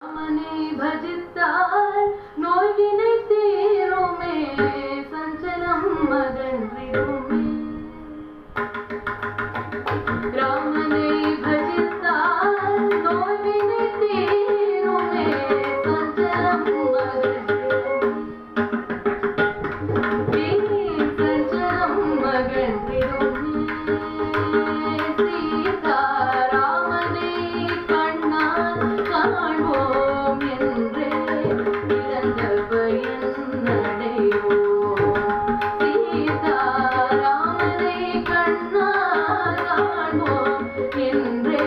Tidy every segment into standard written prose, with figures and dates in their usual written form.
ராமனை பஜித்தால் நோய்வினை தீருமே, சஞ்சலம் அகன்றிடுமே. ராமனை பஜித்தால் நோய்வினை தீருமே, சஞ்சலம் அகன்றிடுமே. சஞ்சலம் அகன்றிடுமே. சீதா ராமனை கண்ணால் காண்போம் என்றே பிறந்த பயன் அடைவோம். சீதா ராமனை கண்ணால் காண்போம் என்றே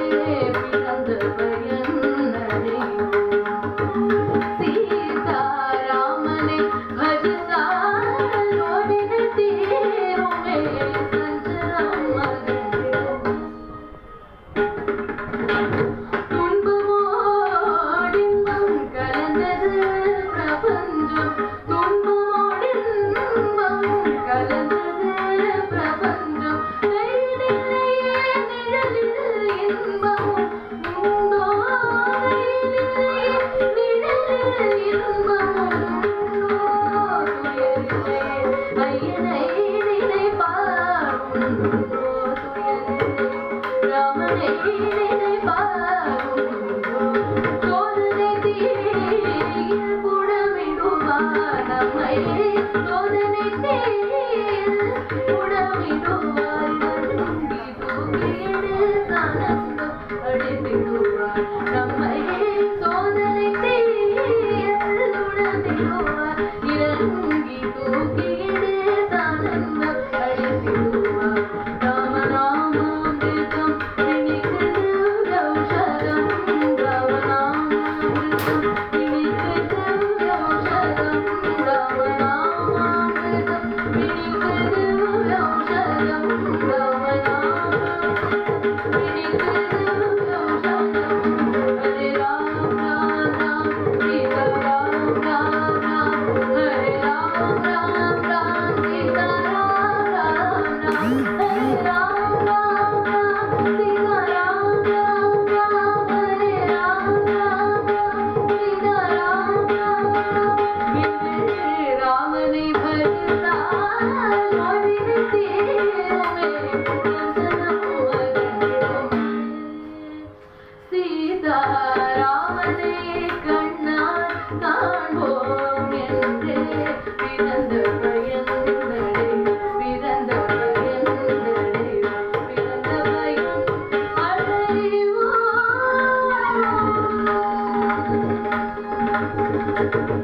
பிறந்த பயன் அடைவோம். சீதா ராமனை பஜித்தால் நோய்வினை தீருமே, சஞ்சலம் அகன்றிடுமே. துன்பமோடின்பம் கலந்தது பிரபஞ்சம், துன்பமோடின்பம் கலந்தது பிரபஞ்சம். வெயிலில்லையே நிழலில் இன்பமும் உண்டோ, வெயிலில்லையே நிழலில் இன்பமும் உண்டோ. துயரில்லையே ஐயனை நினைப்பார் உண்டோ, துயரில்லையே ராமனை நினைப்பார் உண்டோ. சோதனை தீயில் புடமிடுவார் நம்மை, சோதனை தீயில் புடமிடுவார். தூங்கி தூக்கிடு ஆனந்தம் அடைந்திடுவார் நம்மை, சோதனை தீயில் புடமிடுவார். இறங்கி தூக்கிடு ஆனந்தம் அடைந்திடுவார். ராமநாமாமிர்தம் இனிக்குது ஔஷதம், ராமநாமாமிர்தம் இனிக்குது ஔஷதம், ராமநாமாமிர்தம் இனிக்குது ஔஷதம், ராமநாமாமிர்தம் இனிக்குது ஔஷதம். ஹரே ராம் ராம் ராம் சீதா ராம் ராம் ராம், ஹரே ராம் ராம் ராம் சீதா ராம் ராம் ராம், ஹரே ராம் ராம் ராம் சீதா ராம் ராம் ராம், ஹரே ராம் ராம் ராம் சீதா ராம் ராம் ராம். இன்று ராமனை பஜித்தால் நோய்வினை தீருமே, சஞ்சலம் அகன்றிடுமே. சீதா ராமனை கண்ணால் காண்போம் என்றே பிறந்த பயன் அடைவோம், பிறந்த பயன் அடைவோம், பிறந்த பயன் அடைவோம்.